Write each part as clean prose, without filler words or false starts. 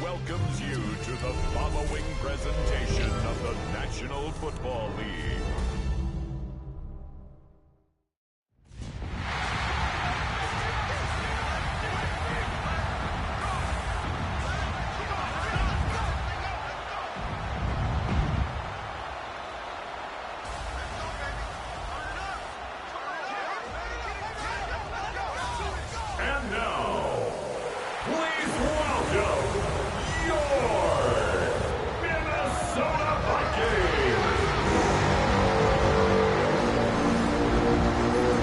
welcomes you to the following presentation of the National Football League. And now, please welcome your Minnesota Vikings!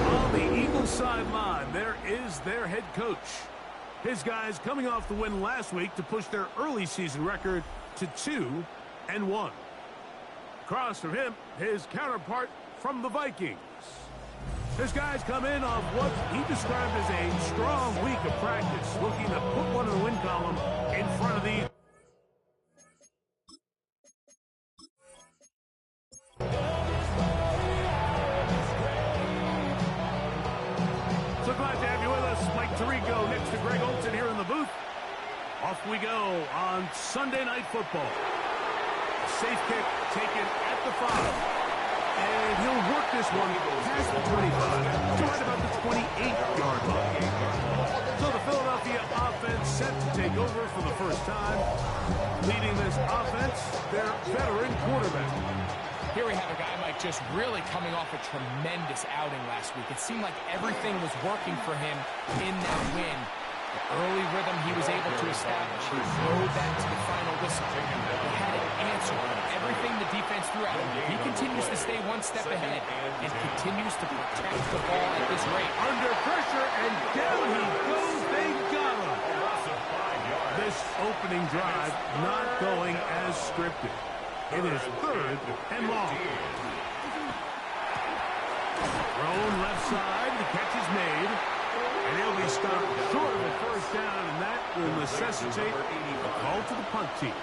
On the Eagles sideline, there is their head coach. His guys coming off the win last week to push their early season record to 2-1. Across from him, his counterpart from the Vikings. His guys come in off what he described as a strong week of practice, looking to put one in the win column in front of the... So glad to have you with us. Mike Tirico next to Greg Olson here in the booth. Off we go on Sunday Night Football. Safe kick taken at the 5. And he'll work this one past the 25 to right about the 28-yard line. So the Philadelphia offense set to take over for the first time. Leading this offense, their veteran quarterback. Here we have a guy, Mike, just really coming off a tremendous outing last week. It seemed like everything was working for him in that win. The early rhythm he was able to establish. He rode that to the final whistle. He had an answer on everything the defense threw at him. He continues to stay one step ahead and continues to protect the ball at this rate. Under pressure, and down he goes. They got him. This opening drive not going as scripted. It is 3rd and long. Thrown left side. The catch is made. And he'll be stopped short of a first down, and that will necessitate a call to the punt team.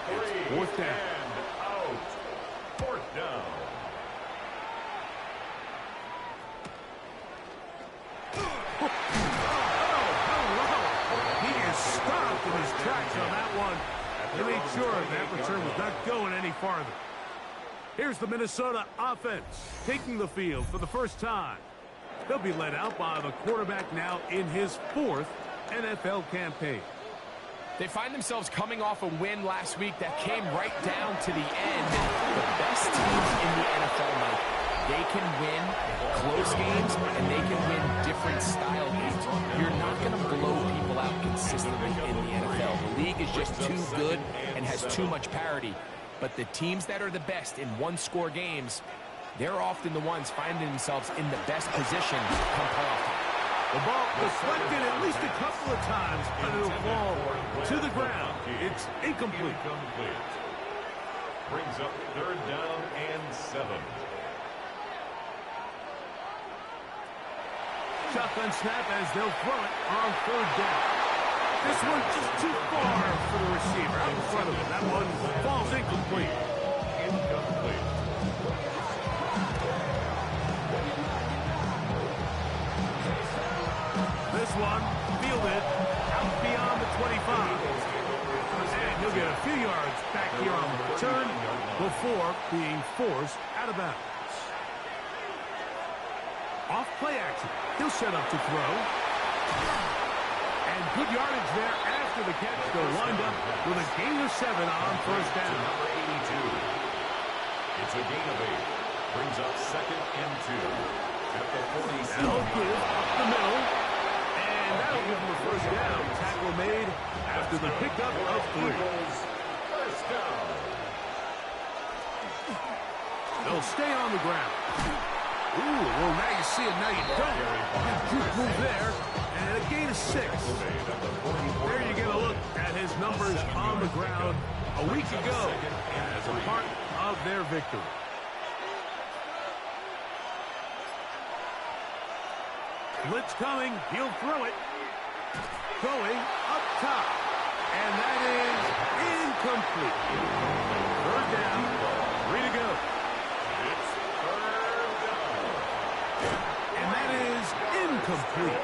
It's 4th down. Out. 4th down. He is stopped in his tracks on that one. He made sure that return was not going any farther. Here's the Minnesota offense taking the field for the first time. They'll be led out by the quarterback now in his 4th NFL campaign. They find themselves coming off a win last week that came right down to the end. The best teams in the NFL, Mike, they can win close games and they can win different style games. You're not going to blow people out consistently in the NFL. The league is just too good and has too much parity. But the teams that are the best in one-score games, they're often the ones finding themselves in the best position come playoff time. The ball deflected at least a couple of times, but it'll fall to the ground. It's incomplete. Brings up 3rd down and 7. Shotgun snap as they'll throw it on 3rd down. This one just too far for the receiver out in front of him. That one falls incomplete. This one fielded out beyond the 25. And he'll get a few yards back here on the return before being forced out of bounds. Off play action. He'll set up to throw. And good yardage there after the catch. They'll wind up with a gain of 7 on 1st down. Number 82. It's a gain of 8. Brings up 2nd and 2. At the 47. That'll give up the middle. And that'll give them a 1st down. Tackle made after the pickup of 3. 1st down. They'll stay on the ground. Ooh, well, now you see it, now you don't. Good move there. And a gain of 6. There you get a look at his numbers on the ground a week ago as a part of their victory. Blitz coming. He'll throw it. Going up top. And that is incomplete. 3rd down. 3 to go. It's 3rd down. And that is incomplete.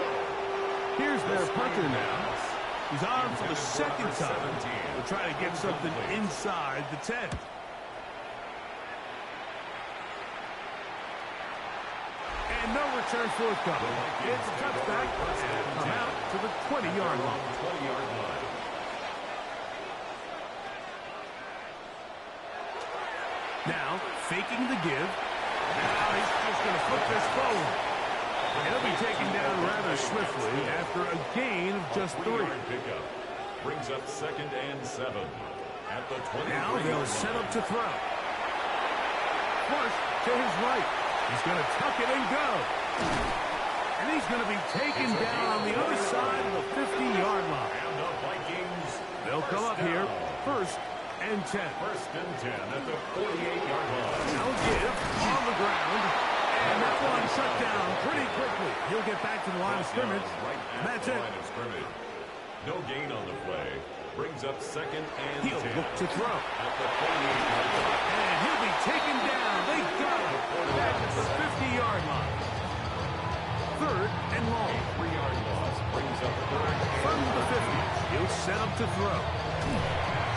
Here's their punter now. He's on for the second time. We'll try to get something inside the 10. And no return forthcoming. It's a touchback and come out to the 20-yard line. Now, faking the give. Now he's just going to flip this forward. And he'll be taken down rather swiftly after a gain of just 3. Brings up 2nd and 7 at the 20. Now they'll set up to throw. Flush to his right. He's going to tuck it and go. And he's going to be taken down on the other side of the 50-yard line. And the Vikings. They'll come up here 1st and 10. 1st and 10 at the 48-yard line. Now give on the ground. And that one shut down pretty quickly. He'll get back to the line of scrimmage. And that's it. No gain on the play. Brings up 2nd and 10. He'll look to throw. At the 48-yard line. And he'll be taken down. They got him back at the 50-yard line. 3rd and long. 3-yard loss brings up 3rd from the 50. He'll set up to throw.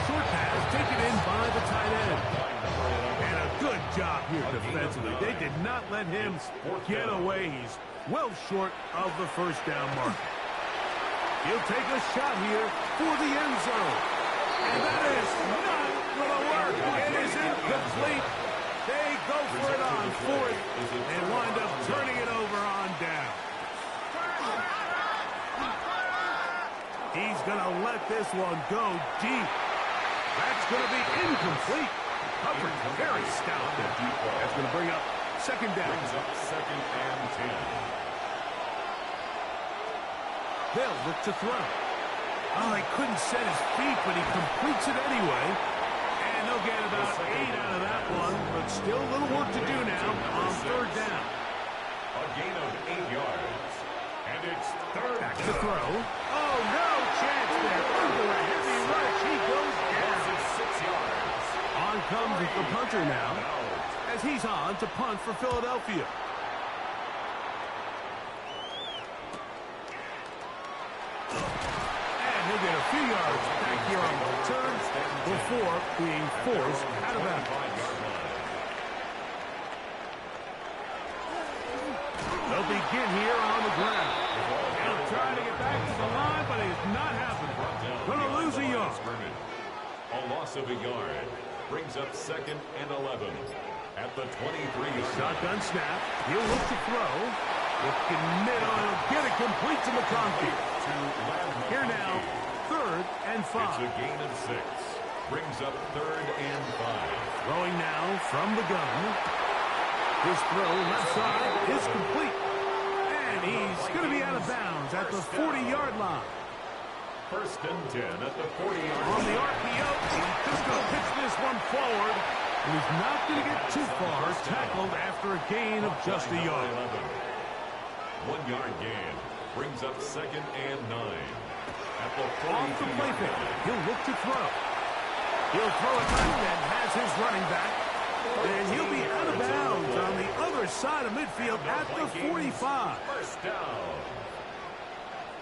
Short pass taken in by the tight end. And a good job here defensively. They did not let him get away. He's well short of the first down mark. He'll take a shot here for the end zone. And that is not going to work. It is incomplete. They go for it on 4th and wind up turning it over on down. He's going to let this one go deep. That's going to be incomplete. Coverage very stout there. That's going to bring up 2nd down. Brings up 2nd and 10. They'll look to throw. Oh, they couldn't set his feet, but he completes it anyway. And they'll get about 8 out of that one, but still a little work to do now on 3rd down. A gain of 8 yards. And it's 3rd back to throw. Oh, no chance there. Under a heavy rush, he goes down. 6 yards. On comes the punter now, as he's on to punt for Philadelphia. He'll get a few yards back here on the return before being forced out of bounds. They'll begin here on the ground. He'll try to get back to the line, but it's not happening. Going to lose a yard. A loss of a yard brings up 2nd and 11 at the 23-yard. Shotgun snap. He'll look to throw. Looking middle. He'll get it complete to McConkey. Here now, 3rd and 5. It's a gain of 6. Brings up 3rd and 5. Throwing now from the gun. His throw left side is complete. And he's going to be out of bounds at the 40-yard line. 1st and 10 at the 40-yard line. On the RPO, he's just going to pitch this one forward. And he's not going to get too far. Tackled after a gain of just a yard. 1-yard gain. Brings up 2nd and 9. At the off the play fake. He'll look to throw. He'll throw it back and has his running back. And he'll be out of bounds on the other side of midfield at the 45. 1st down.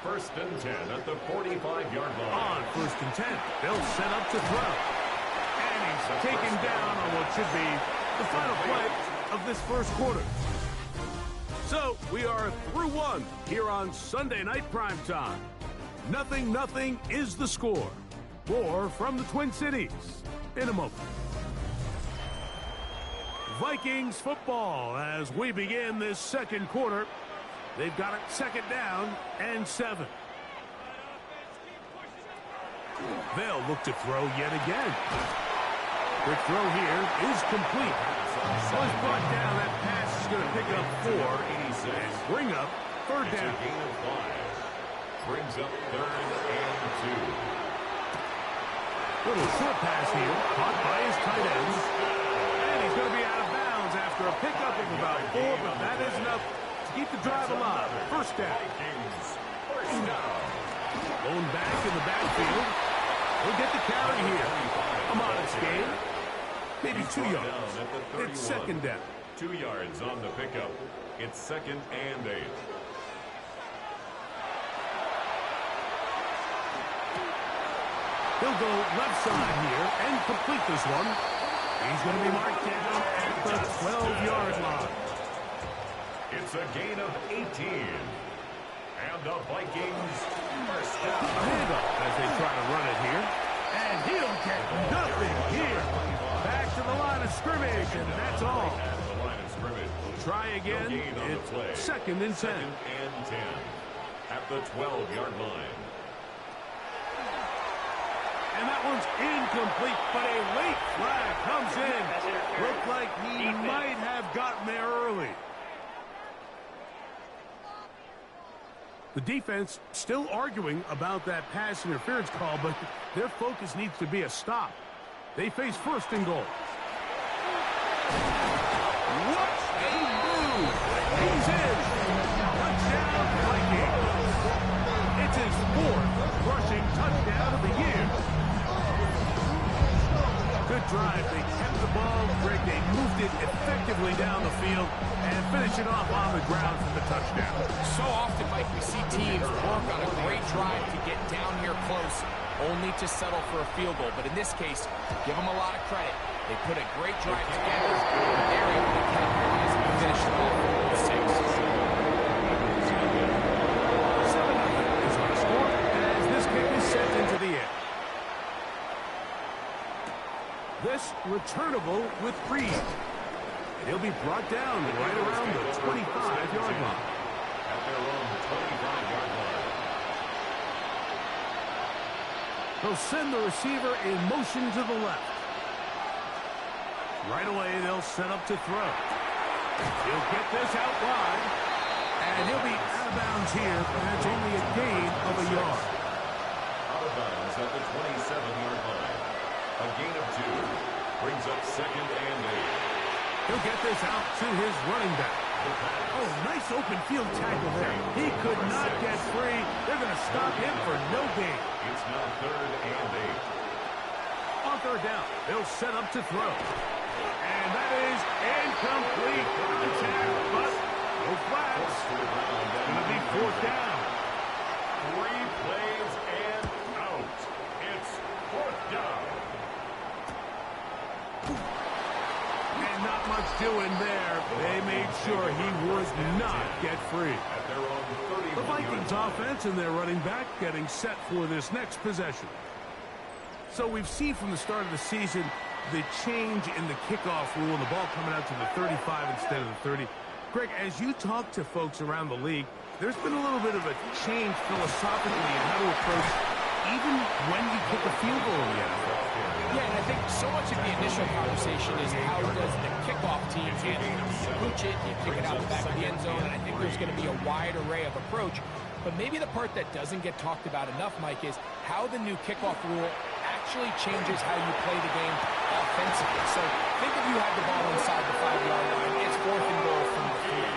1st and 10 at the 45-yard line. On 1st and 10, they'll set up to throw. And he's taken down on what should be the final play of this first quarter. So we are through 1 here on Sunday Night Primetime. 0-0 is the score. More from the Twin Cities in a moment. Vikings football as we begin this second quarter. They've got it 2nd down and 7. They'll look to throw yet again. Quick throw here is complete. Was brought down. That pass is going to pick up 4 and bring up 3rd down. It's a gain of 5. Brings up 3rd and 2. Little short pass here, caught by his tight ends. And he's going to be out of bounds after a pickup of about 4, but that is enough to keep the drive alive. 1st down. Going back in the backfield. He'll get the carry here. A modest gain. Maybe 2 yards. It's 2nd down. 2 yards on the pickup. It's 2nd and 8. He'll go left side here and complete this one. He's going to be marked down at the 12-yard line. It's a gain of 18. And the Vikings first A down. handoff as they try to run it here. And he'll get nothing here. Back to the line of scrimmage, and that's all. At the line of scrimmage. Try again. No gain on the play. It's 2nd and 10. Second and 10. At the 12-yard line. And that one's incomplete, but a late flag comes in. Looked like he might have gotten there early. The defense still arguing about that pass interference call, but their focus needs to be a stop. They face 1st and goal. What a move! He's in. Touchdown, Vikings. It's his 4th rushing touchdown of the year. Good drive. They kept the ball. Greg, they moved it effectively down the field and finish it off on the ground for the touchdown. So often, Mike, we see teams work on a great drive to get down here close, only to settle for a field goal. But in this case, give them a lot of credit. They put a great drive together, and they're able to capitalize and finish it off with 6. 7-0 is our score as this kick is sent into the air. This returnable with Reed. And he'll be brought down right around the 25-yard line. At their own 25-yard line. They'll send the receiver in motion to the left. Right away, they'll set up to throw. He'll get this out wide. And he'll be out of bounds here, and it's only a gain of a yard. Out of bounds at the 27-yard line. A gain of 2. Brings up 2nd and 8. He'll get this out to his running back. Oh, nice open field tackle there. He could not get free. They're going to stop him for no gain. It's now 3rd and 8. On 3rd down, they'll set up to throw. And that is incomplete. Attack, but no flags. It's going to be 4th down. 3 plays and out. It's 4th down. And not much doing there. They made sure he would not get free. At their own 30. The Vikings offense and their running back getting set for this next possession. So we've seen from the start of the season the change in the kickoff rule and the ball coming out to the 35 instead of the 30. Greg, as you talk to folks around the league, there's been a little bit of a change philosophically in how to approach even when you kick a field goal in the NFL. Yeah, and I think so much of the initial conversation is how does the kickoff team handle it? You pooch it, you kick it out the back of the end zone, and I think there's going to be a wide array of approach. But maybe the part that doesn't get talked about enough, Mike, is how the new kickoff rule actually changes how you play the game offensively. So think if you have the ball inside the 5-yard line, it's 4th and goal from the 3.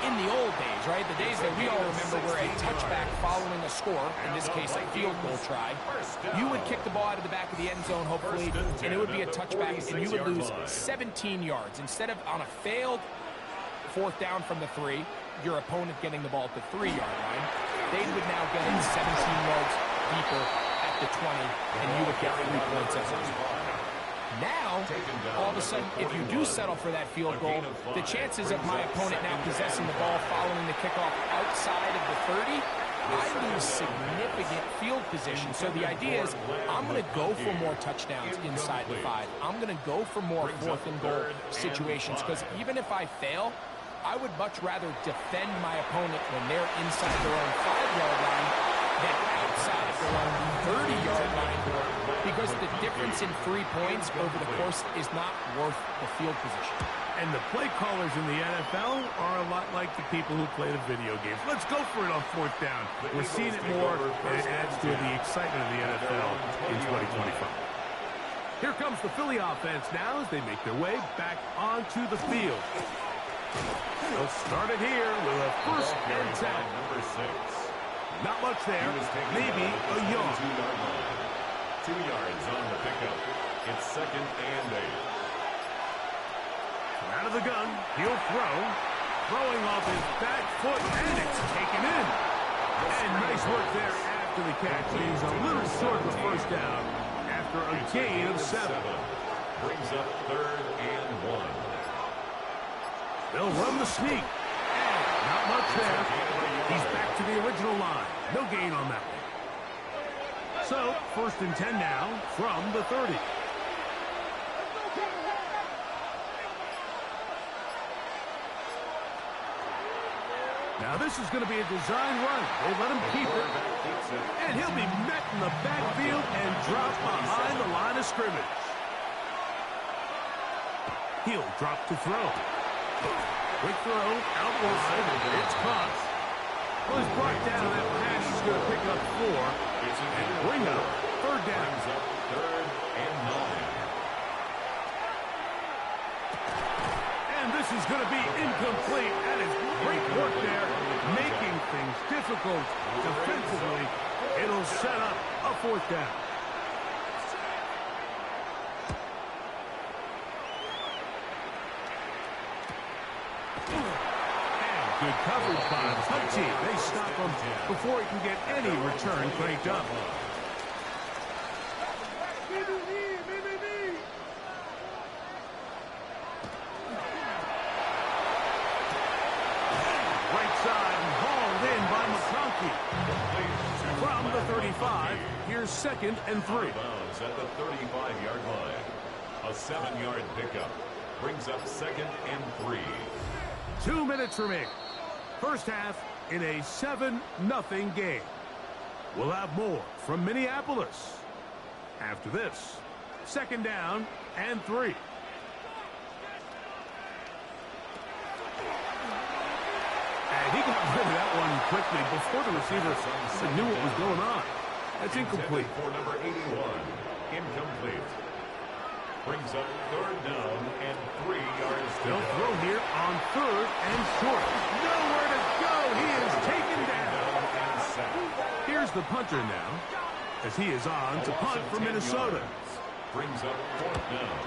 In the old days, right, the days that we all remember were a touchback following a score, in this case a field goal try, you would kick the ball out of the back of the end zone, hopefully, and it would be a touchback, and you would lose 17 yards. Instead of on a failed 4th down from the 3, your opponent getting the ball at the 3-yard line, they would now get it 17 yards deeper at the 20, and you would get 3 points as a result. Now, all of a sudden, if you do settle for that field goal, the chances of my opponent now possessing the ball following the kickoff outside of the 30, I lose significant field position. So the idea is I'm going to go for more touchdowns inside the 5. I'm going to go for more 4th and goal situations because even if I fail, I would much rather defend my opponent when they're inside their own 5-yard line than outside of their own 30-yard line, because the difference in 3 points over the course is not worth the field position. And the play callers in the NFL are a lot like the people who play the video games. Let's go for it on 4th down. We're seeing it more, and it adds to the excitement of the NFL in 2025. Here comes the Philly offense now as they make their way back onto the field. They'll start it here with a 1st and 10. Number 6. Not much there, maybe a yard. 2 yards on the pickup. It's 2nd and 8. Out of the gun, he'll throw. Throwing off his back foot, and it's taken in. And nice work there after the catch. He's a little short of the 1st down, after a gain of 7. Brings up 3rd and 1. They'll run the sneak. And not much there. He's back to the original line. No gain on that one. So, 1st and 10 now from the 30. Now this is going to be a design run. They let him keep it. And he'll be met in the backfield and dropped behind the line of scrimmage. He'll drop to throw. Quick throw, out wide. It's caught. Well, he's brought down. That pass is going to pick up 4. And bring up 3rd down. 3rd and 9. And this is going to be incomplete. That is great work there, making things difficult defensively. It'll set up a 4th down. And good coverage by the punt team. They stop him before he can get any return cranked up. From the 35, here's 2nd and 3. Bounds at the 35-yard line. A 7-yard pickup brings up 2nd and 3. 2 minutes remaining. First half in a 7-0 game. We'll have more from Minneapolis after this. 2nd down and 3. And he got rid of that one quickly before the receiver knew what was going on. That's incomplete. For number 81, incomplete. Brings up 3rd down and 3 yards. They'll throw here on 3rd and short. Nowhere to go. He is taken down. Here's the punter now, as he is on to punt for Minnesota. Brings up 4th down.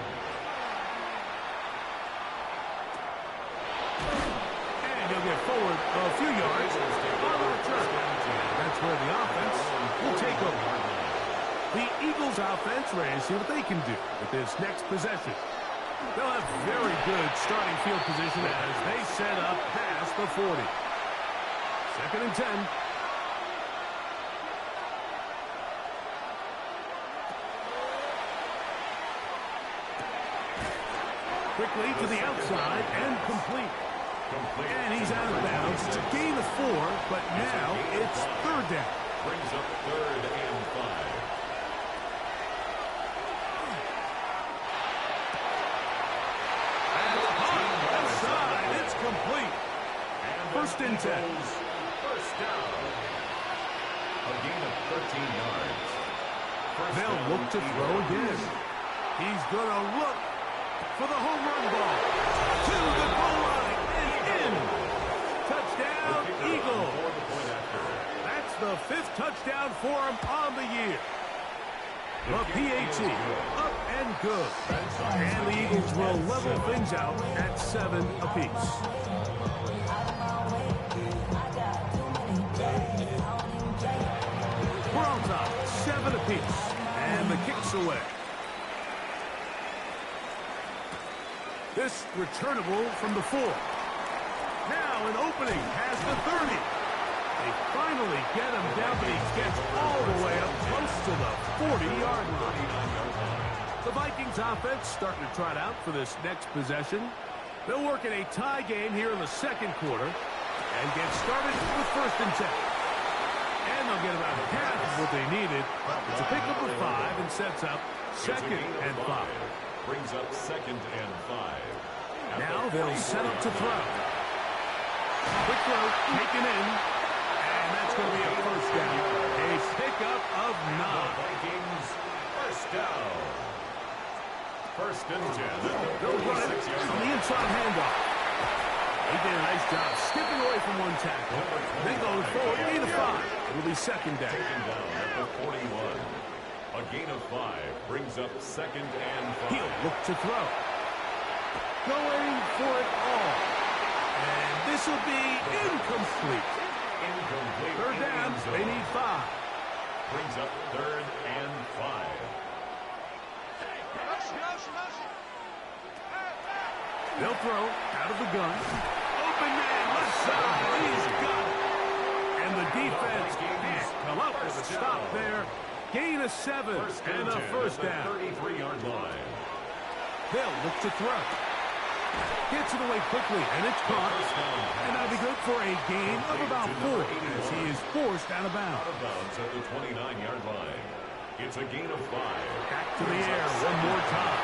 He'll get forward a few yards on the return. That's where the offense will take over. The Eagles offense ready to see what they can do with this next possession. They'll have very good starting field position as they set up past the 40. 2nd and 10. Quickly to the outside and complete. And he's out of bounds. It's a gain of 4, but now it's 3rd down. Brings up 3rd and 5. And outside, it's complete. 1st and 10. First down. A gain of 13 yards. They'll look to throw again. He's going to look for the home run ball. To the goal line. Touchdown, Eagles. That's the 5th touchdown for him on the year. The PAT, up and good. And the Eagles will level things out at 7 apiece. We're on top, 7 apiece. And the kick's away. This returnable from the 4. Now an opening past the 30. They finally get him down, but he gets all the way up close to the 40-yard line. The Vikings offense starting to trot out for this next possession. They'll work in a tie game here in the 2nd quarter and get started with 1st and 10. And they'll get about half of what they needed. It's a pickup of 5 and sets up 2nd and 5. Brings up 2nd and 5. Now they'll set up to throw. Quick throw, taken in, and that's going to be a 1st down. A pickup of 9. Vikings, 1st down. 1st and 10. They'll run it on the inside handoff. He did a nice job skipping away from one tackle. Then going forward, gain of 5. It'll be 2nd down. Taken down at the 41. A gain of 5 brings up 2nd and 5. He'll look to throw. Going for it all. And this will be incomplete. Incomplete. 3rd down. They need 5. Brings up 3rd and 5. They'll throw out of the gun. Open man, left side. He's got it. And the defense can't come up with a stop there. Gain of 7 and a first down. 33-yard line. They'll look to throw. Gets it away quickly, and it's caught. And that'll be good for a gain of about 4 as he is forced out of bounds. Out of bounds at the 29-yard line. It's a gain of 5. Back to the air one more time.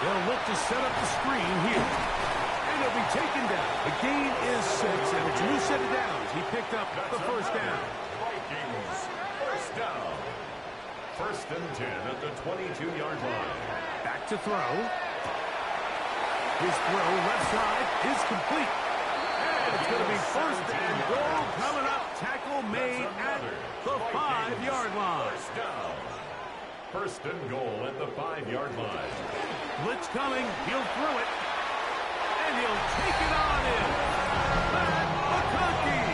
They'll look to set up the screen here. And it'll be taken down. The gain is 6, and it's a new set of downs. He picked up the first down. Vikings, first down. First and 10 at the 22-yard line. Back to throw. His throw left side is complete. And it's going to be first and goal coming up. Tackle made at the 5-yard line. First down. First and goal at the 5-yard line. Blitz coming. He'll throw it. And he'll take it on in. Matt McConkey.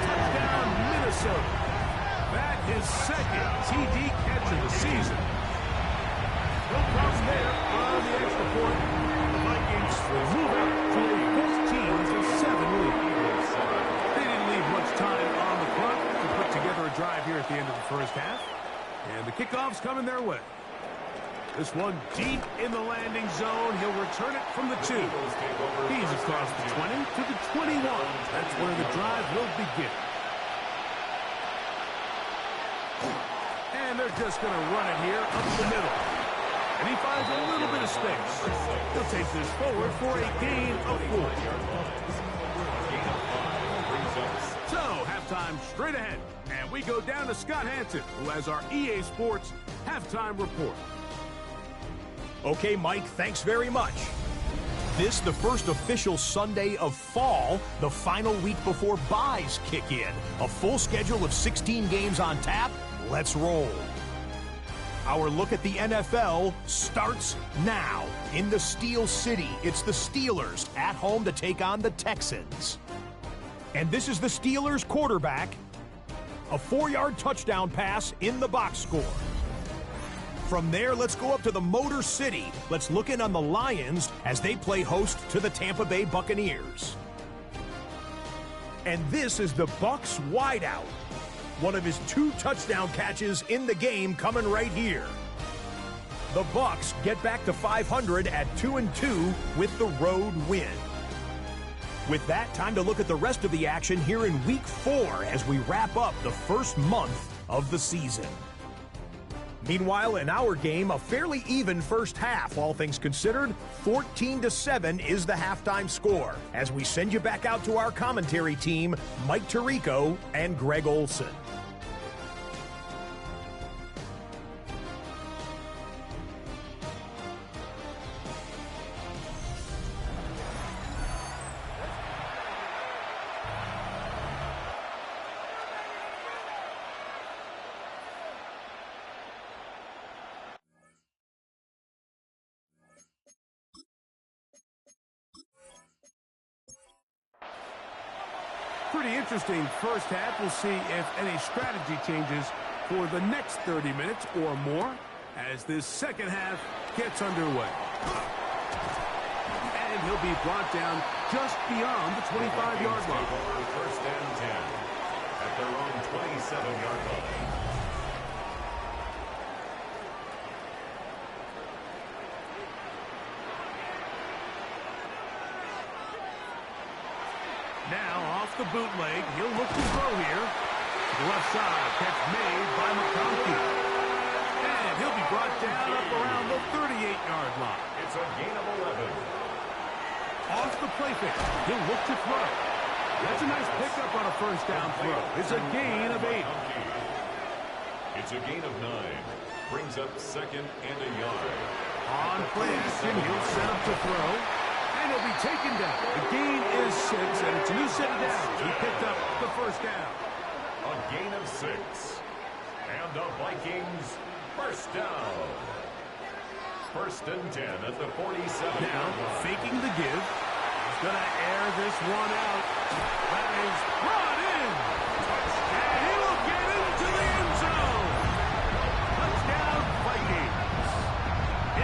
Touchdown, Minnesota. That is second TD catch of the season. No problem there on the extra point. The Vikings will move up to a 14-7 lead. They didn't leave much time on the clock to put together a drive here at the end of the first half. And the kickoff's coming their way. This one deep in the landing zone. He'll return it from the 2. He's across the 20 to the 21. That's where the drive will begin. And they're just going to run it here up the middle. And he finds a little bit of space. He'll take this forward for a gain of 4. So, halftime straight ahead. And we go down to Scott Hanson, who has our EA Sports halftime report. Okay, Mike, thanks very much. This, the first official Sunday of fall, the final week before byes kick in. A full schedule of 16 games on tap. Let's roll. Our look at the NFL starts now. In the Steel City, it's the Steelers at home to take on the Texans. And this is the Steelers quarterback. A 4-yard touchdown pass in the box score. From there, let's go up to the Motor City. Let's look in on the Lions as they play host to the Tampa Bay Buccaneers. And this is the Bucs wideout. One of his 2 touchdown catches in the game coming right here. The Bucs get back to 500 at 2-2 with the road win. With that, time to look at the rest of the action here in Week 4 as we wrap up the first month of the season. Meanwhile, in our game, a fairly even first half, all things considered. 14-7 is the halftime score as we send you back out to our commentary team, Mike Tirico and Greg Olson. Pretty interesting first half. We'll see if any strategy changes for the next 30 minutes or more as this second half gets underway. And he'll be brought down just beyond the 25-yard line. First and 10 at their own 27-yard line. Now off the bootleg, he'll look to throw here. The left side, catch made by McConkey. And he'll be brought down up around the 38-yard line. It's a gain of 11. Off the play fake, he'll look to throw. That's a nice pickup on a first down throw. It's a gain of 8. It's a gain of 9. Brings up second and a yard. On play action, he'll set up to throw. And he'll be taken down. The gain is 6, and it's a new set of downs. He picked up the first down. A gain of 6. And the Vikings first down. First and 10 at the 47. Now, faking the give. He's going to air this one out. That is brought in. And he will get into the end zone. Touchdown, Vikings.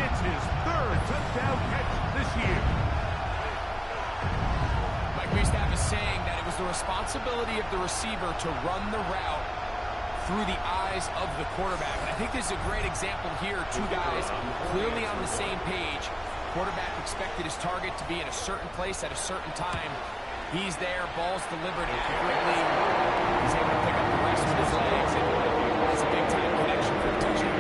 It's his 3rd touchdown catch this year. responsibility of the receiver to run the route through the eyes of the quarterback. And I think this is a great example here. Two guys clearly on the same page. Quarterback expected his target to be in a certain place at a certain time. He's there, ball's delivered accurately. He's able to pick up the rest with his legs, and it's a big-time connection for the touchdown.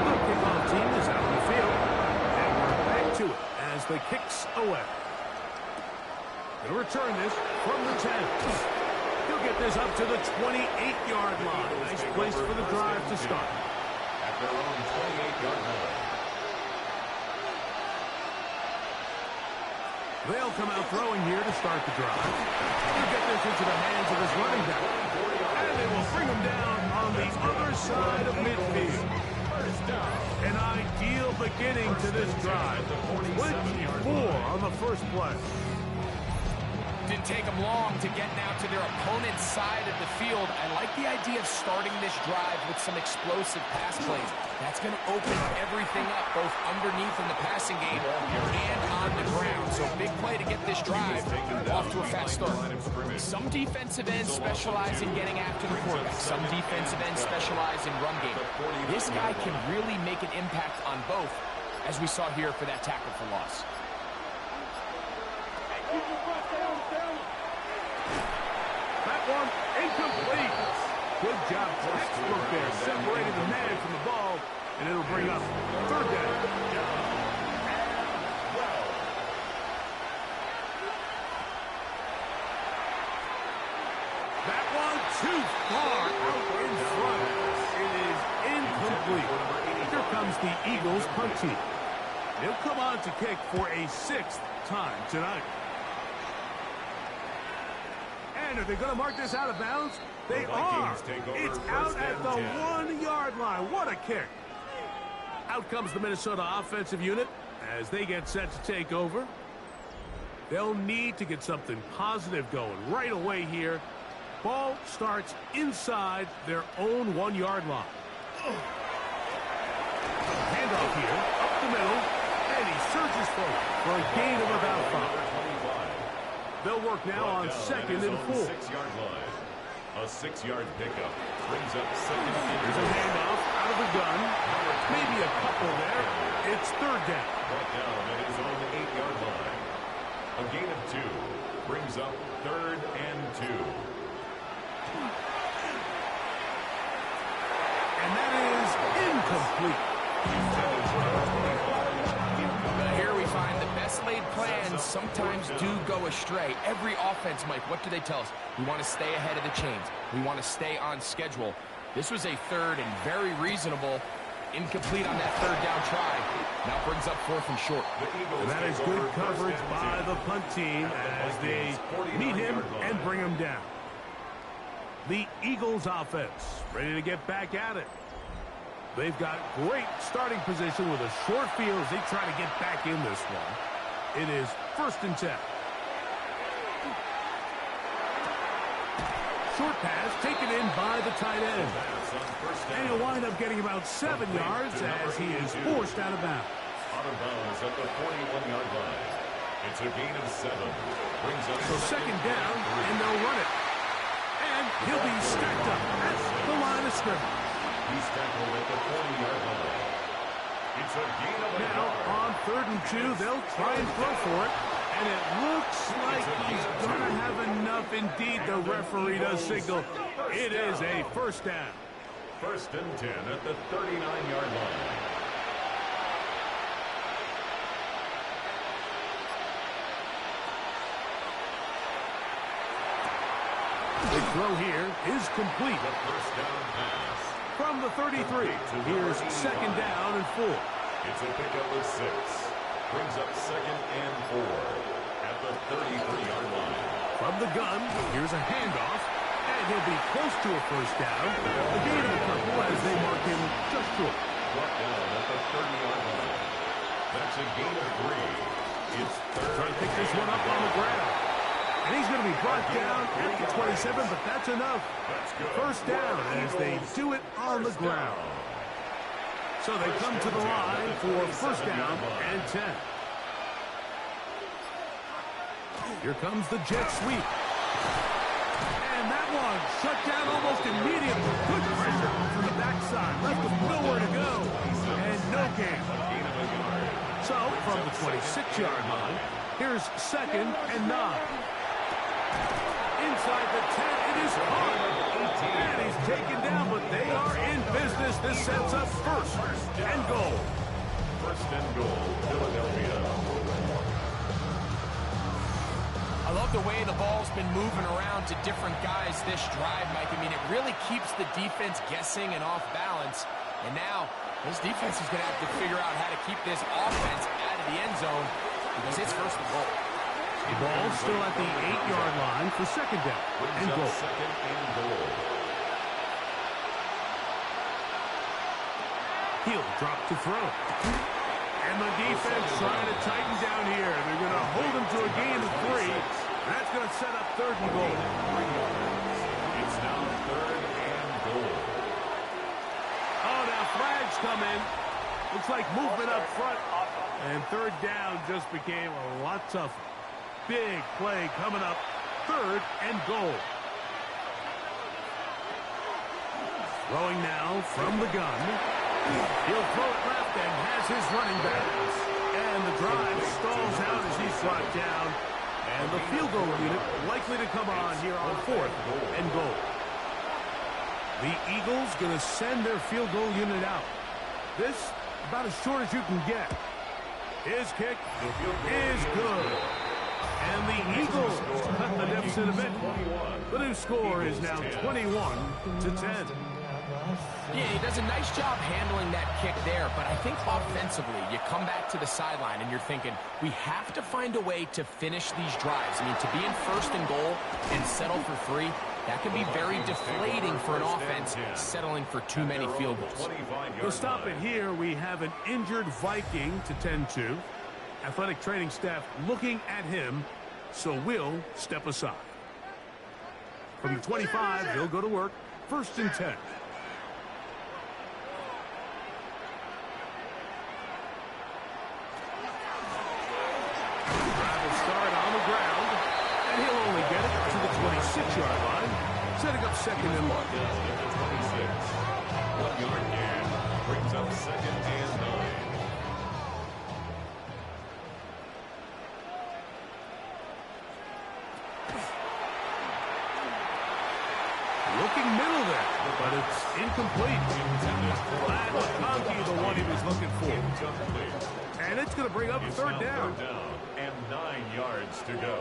The kickoff team is out on the field, and we're back to it as the kicks away. They'll return this from the 10. He'll get this up to the 28-yard line. Nice place for the drive to start. At their own 28-yard line. They'll come out throwing here to start the drive. He'll get this into the hands of his running back. And they will bring him down on the other side of midfield. An ideal beginning to this drive. 24 on the first play. Didn't take them long to get now to their opponent's side of the field. I like the idea of starting this drive with some explosive pass plays. That's going to open everything up, both underneath in the passing game and on the ground. So big play to get this drive off to a fast start. Some defensive ends specialize in getting after the quarterback. Some defensive ends specialize in run game. This guy can really make an impact on both, as we saw here for that tackle for loss. That one incomplete. Good job, textbook there, separating the man from the ball, and it'll bring up third down. That one too far out in front. It is incomplete. Here comes the Eagles punt team. They'll come on to kick for a 6th time tonight. And are they going to mark this out of bounds? They are. It's out at the 1-yard line. What a kick. Out comes the Minnesota offensive unit as they get set to take over. They'll need to get something positive going right away here. Ball starts inside their own 1-yard line. Handoff here, up the middle, and he surges forward for a gain of about 5. They'll work now on 2nd and 4. 6-yard line. A 6-yard pickup brings up 2nd and 4. There's a handoff out of the gun. Maybe a couple there. It's 3rd down. Brought down at his own 8-yard line. A gain of 2 brings up 3rd and 2. And that is incomplete. Here we find the best laid plans sometimes do go astray. Every offense, Mike, what do they tell us? We want to stay ahead of the chains. We want to stay on schedule. This was a 3rd and very reasonable. Incomplete on that 3rd down try. Now brings up 4th and short. And that is good coverage by the punt team as they meet him and bring him down. The Eagles offense ready to get back at it. They've got great starting position with a short field as they try to get back in this one. It is 1st and 10. Short pass taken in by the tight end. And he'll wind up getting about 7 yards as he is forced out of bounds. Out of bounds at the 41-yard line. It's a gain of 7. Brings up So 2nd down, and they'll run it. And he'll be stacked up at the line of scrimmage. He's tackled at the 40-yard line. It's a gain of a Now, yard. on 3rd and 2, they'll try and throw for it. And it looks like he's going to have enough. Indeed, the referee does signal. It is a 1st down. 1st and 10 at the 39-yard line. The throw here is complete. The 1st down pass. From the 33, here's 2nd down and 4. It's a pickup of 6. Brings up 2nd and 4 at the 33-yard line. From the gun, here's a handoff, and he'll be close to a 1st down. A gain of a couple as they mark him just short. Brought down at the 30-yard line. That's a gain of 3. It's 3rd. Trying to pick this one up on the ground. And he's going to be brought down at the 27, but that's enough. That's good. 1st down as they do it on the ground. So they come to the line for first down and 10. Here comes the jet sweep. And that one shut down almost immediately. Good pressure from the backside. Left him nowhere to go. And no gain. So from the 26-yard line, here's 2nd and 9. Inside the 10, it is caught. And he's taken down, but they are in business. This sets up first and goal. First and goal, Philadelphia. I love the way the ball's been moving around to different guys this drive, Mike. I mean, it really keeps the defense guessing and off balance. And now, this defense is going to have to figure out how to keep this offense out of the end zone because it's first and goal. The ball still at the 8-yard line for second down and goal. Second and goal. He'll drop to throw. And the defense trying to tighten down here. They're going to hold him to a gain of 3. That's going to set up third and goal. It's now third and goal. Oh, now flags come in. Looks like movement up front. And third down just became a lot tougher. Big play coming up. Third and goal. Throwing now from the gun. He'll throw it left and has his running back. And the drive stalls out as he's brought down. And the field goal unit likely to come on here on fourth and goal. The Eagles going to send their field goal unit out. This about as short as you can get. His kick is good. And the Eagles cut the deficit a bit. The new score is now 21-10. Yeah, he does a nice job handling that kick there, but I think offensively, you come back to the sideline and you're thinking, we have to find a way to finish these drives. I mean, to be in first and goal and settle for 3, that can be very deflating for an offense settling for too many field goals. To stop it here, we have an injured Viking to tend to. Athletic training staff looking at him, so we'll step aside. From the 25, he'll go to work. First and 10. And he'll only get it to the 26-yard line, setting up second and 1. 26. 1-yard gain brings up second and 9. Looking middle there, but it's incomplete. Glad McConkey, the one he was looking for. And it's going to bring up third down. And 9 yards to go.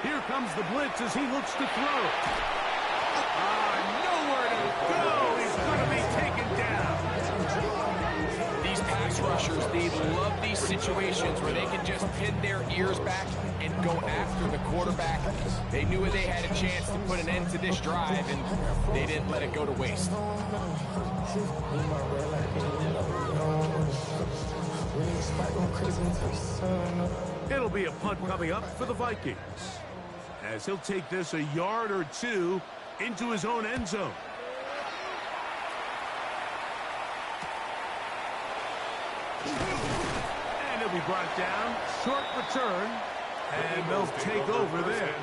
Here comes the blitz as he looks to throw. Nowhere to go. He's going to be taken down. These pass rushers, they love these situations where they can just pin their ears back and go after the quarterback. They knew they had a chance to put an end to this drive, and they didn't let it go to waste. It'll be a punt coming up for the Vikings, as he'll take this a yard or 2 into his own end zone. And he'll be brought down. Short return. And they'll take over there.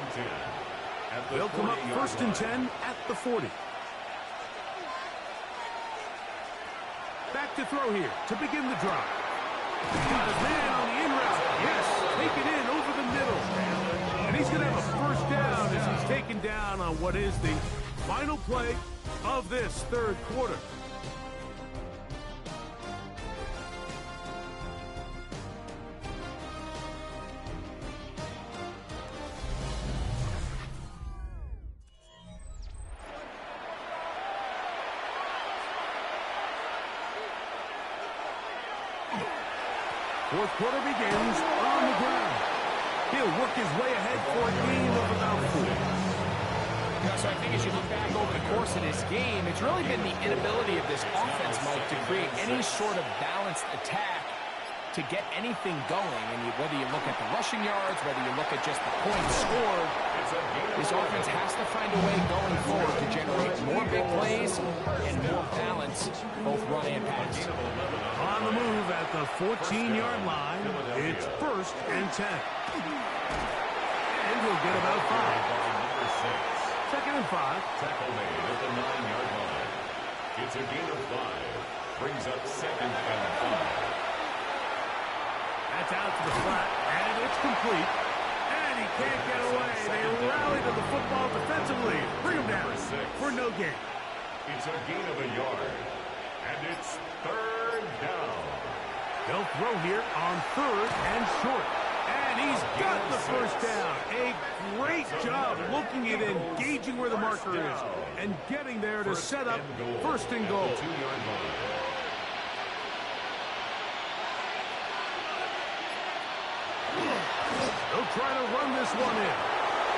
They'll come up first and 10 at the 40. Back to throw here to begin the drive. Got his man on the in route. Yes, take it in over the middle. And he's going to have a first down as he's taken down on what is the final play of this third quarter. Fourth quarter begins on the ground. He'll work his way ahead for a gain of about 4. So I think as you look back over the course of this game, it's really been the inability of this offense, Mike, to create any sort of balanced attack to get anything going. And whether you look at the rushing yards, whether you look at just the points scored, this this offense has to find a way going forward to generate more big plays and more balance, both run and pass. On the move at the 14-yard line, it's 1st and 10. And he'll get about 5. 2nd and 5. Tackle made at the 9-yard line. It's a gain of 5. Brings up 2nd and 5. That's out to the flat, and it's complete. And he can't get away. They rally to the football defensively. Bring him down for no gain. It's a gain of a yard. And it's 3rd down. They'll throw here on 3rd and short. And he's got the 1st down. A great job looking at engaging where the marker is and getting there to set up 1st and goal. 2-yard line. They'll try to run this one in.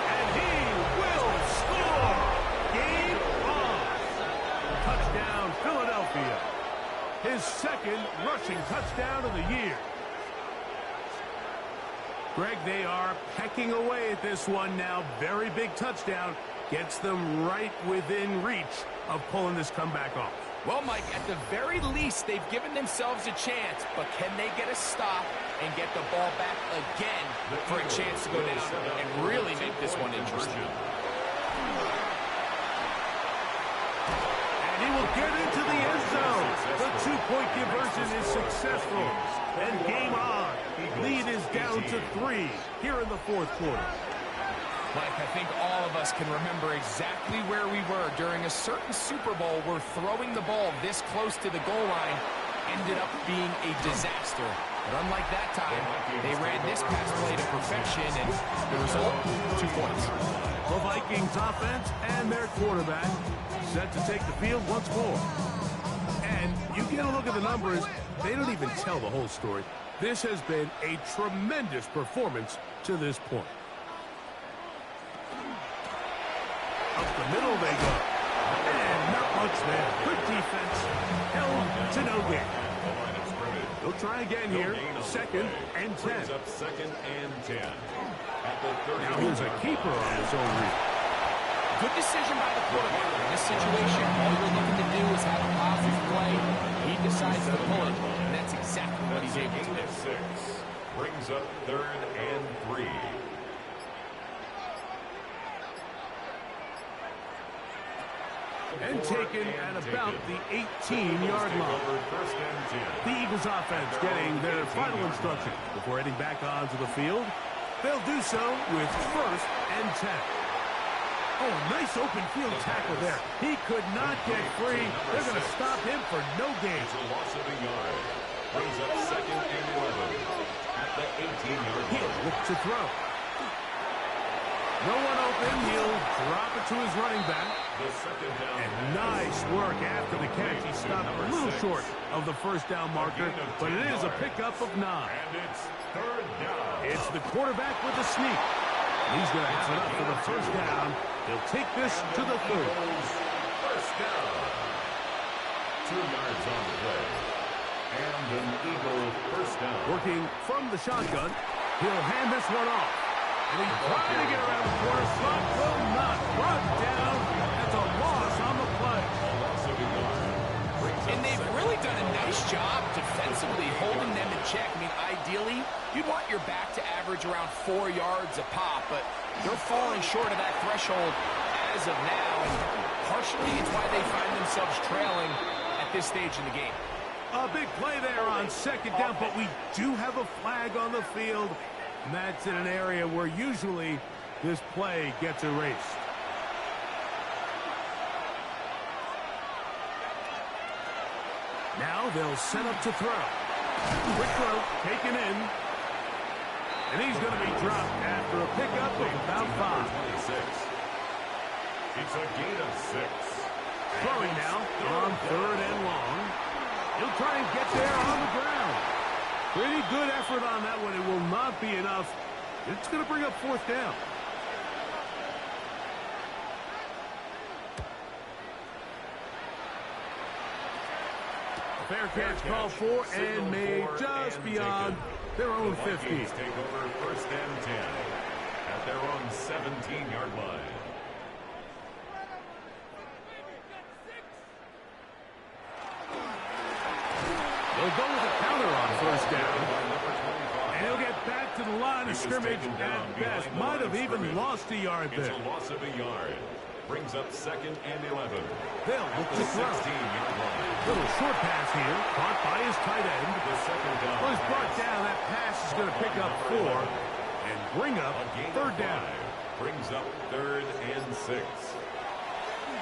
And he will score. Game on. Touchdown, Philadelphia. His 2nd rushing touchdown of the year. Greg, they are pecking away at this one now. Very big touchdown. Gets them right within reach of pulling this comeback off. Well, Mike, at the very least, they've given themselves a chance, but can they get a stop and get the ball back again for a chance to go down and really make this one interesting? And he will get into the end zone. The 2-point conversion is successful. And game on. Lead is down to 3 here in the 4th quarter. Mike, I think all of us can remember exactly where we were during a certain Super Bowl where throwing the ball this close to the goal line ended up being a disaster. But unlike that time, they ran this pass play to perfection, and the result, 2 points. The Vikings offense and their quarterback set to take the field once more. And you get a look at the numbers, they don't even tell the whole story. This has been a tremendous performance to this point. Up the middle they go. And not much there. Good defense. Held to no gain. They'll try again here. 2nd and 10. Up 2nd and 10. At the 30. Now here's a keeper on his own read. Good decision by the quarterback. In this situation, all you're looking to do is have a positive play. He decides to pull it, and that's exactly what he's able to do. 6 brings up 3rd and 3. And taken at about the 18-yard line. The Eagles offense getting their final instruction before heading back onto the field. They'll do so with 1st and 10. Oh, nice open field tackle there. He could not get free. They're going to stop him for no gain. It's a loss of a yard. Brings up 2nd and 11 at the 18-yard line. He'll look to throw. No one open. He'll drop it to his running back. And nice work after the catch. He stopped a little short of the 1st down marker, but it is a pickup of 9. And it's 3rd down. It's the quarterback with the sneak. He's going to have it up for the 1st down. He'll take this to the 3rd. 1st down. 2 yards on the play. And an Eagle 1st down. Working from the shotgun, he'll hand this one off. And he's trying to get around the corner. Slot will not. Brought down. That's a loss on the play. A loss of a yard. And they've really done a nice job defensively holding them in check. I mean, ideally, you'd want your back to average around 4 yards a pop, but they're falling short of that threshold as of now. And partially, it's why they find themselves trailing at this stage in the game. A big play there on 2nd down, but we do have a flag on the field. And that's in an area where usually this play gets erased. Now they'll set up to throw. Quick throw, taken in. And he's going to be dropped after a pickup of about 5. 26. It's a gain of 6. Throwing now on 3rd and long. He'll try and get there on the ground. Pretty good effort on that one. It will not be enough. It's going to bring up 4th down. Fair catch called for and made just beyond their own 50. Take over 1st and 10 at their own 17-yard line. They'll go with a counter on first down. And he'll get back to the line of scrimmage at best. Might have even lost a yard there. It's a loss of a yard. Brings up 2nd and 11. They'll look to throw. Little short pass here, caught by his tight end. Well, he's brought down. That pass is going to pick up 4 and bring up 3rd down. Brings up 3rd and 6.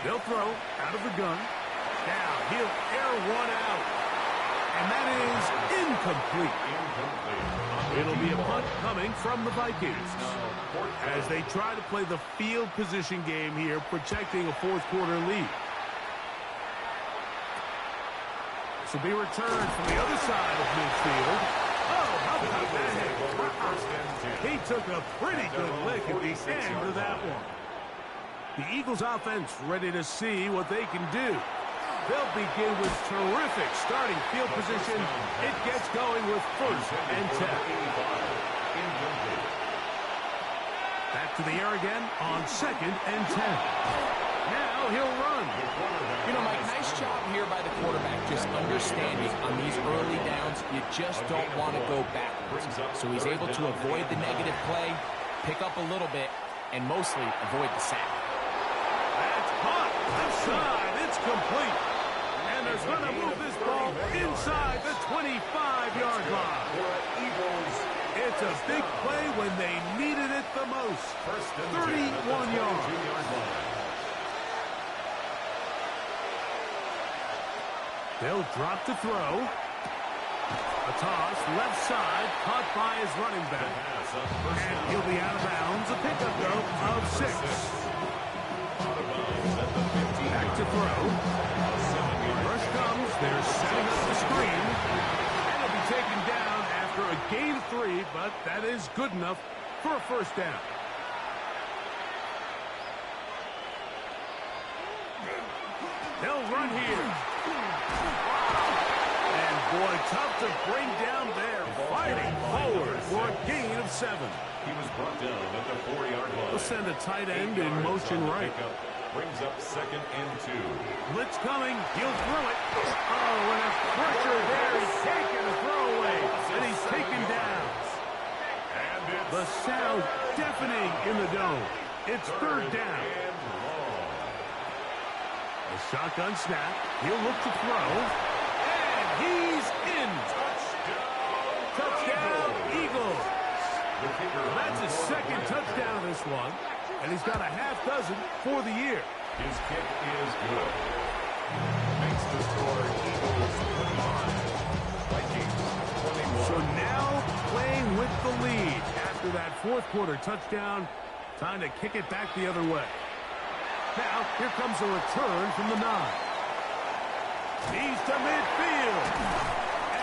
They'll throw out of the gun. Now he'll air one out. And that is incomplete. It'll be a punt coming from the Vikings as they try to play the field position game here, protecting a 4th quarter lead. This will be returned from the other side of midfield. Oh, how about that? He took a pretty good lick at the end of that one. The Eagles offense ready to see what they can do. They'll begin with terrific starting field position. It gets going with 1st and 10. Back to the air again on 2nd and 10. Now he'll run. You know, Mike, nice job here by the quarterback, just understanding on these early downs, you just don't want to go backwards. So he's able to avoid the negative play, pick up a little bit, and mostly avoid the sack. That's hot. Left side. It's complete. And they're going to move this ball inside the 25-yard line. It's a big play when they needed it the most. 31 yards. They'll drop to throw. A toss, left side, caught by his running back. And he'll be out of bounds. A pickup, though, of 6. Back to throw. Rush comes. They're setting up the screen. And he'll be taken down after a gain of 3, but that is good enough for a 1st down. They'll run here. And boy, tough to bring down there. Fighting forward for a gain of 7. He was brought down at the 4-yard line. They'll send a tight end in motion right. Brings up 2nd and 2. Blitz coming. He'll throw it. Oh, and a pressure there. He's taking a throwaway. And he's taken down. The sound deafening in the dome. It's 3rd down. A shotgun snap. He'll look to throw. And he's in. Touchdown, Eagles. That's his 2nd touchdown this one. And he's got a half dozen for the year. His kick is good. Makes the score Eagles 25. Vikings 21. So now playing with the lead after that 4th quarter touchdown. Time to kick it back the other way. Now, here comes a return from the 9. He's to midfield.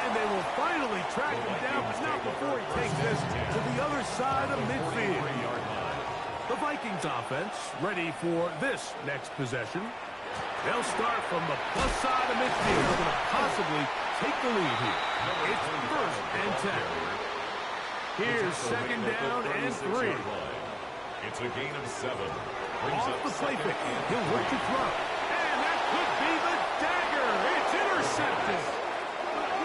And they will finally track him down, but not before he takes this to the other side of midfield. The Vikings offense ready for this next possession. They'll start from the plus side of midfield. They're going to possibly take the lead here. It's 1st and 10. Here's 2nd down and 3. It's a gain of 7. Off the play pick. He'll look to throw. And that could be the dagger. It's intercepted.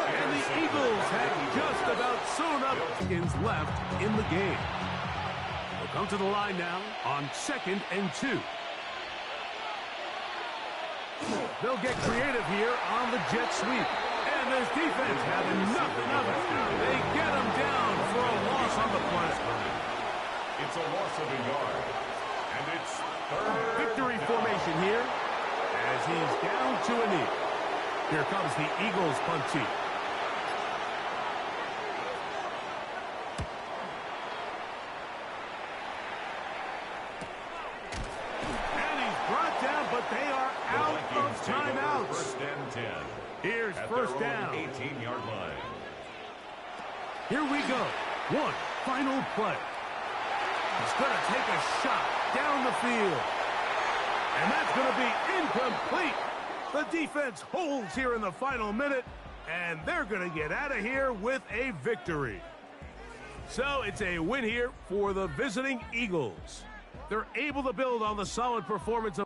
And the Eagles have just about sewn up seconds left in the game. They'll come to the line now on 2nd and 2. They'll get creative here on the jet sweep. And this defense having nothing of it. They get him down for a loss on the play. It's a loss of a yard. And it's 3rd. Victory formation here as he's down to a knee. Here comes the Eagles punt team. And he's brought down, but they are out of timeouts. 1st and 10. Here's 1st down. 18-yard line. Here we go. One final play. He's going to take a shot down the field. And that's going to be incomplete. The defense holds here in the final minute, and they're going to get out of here with a victory. So it's a win here for the visiting Eagles. They're able to build on the solid performance of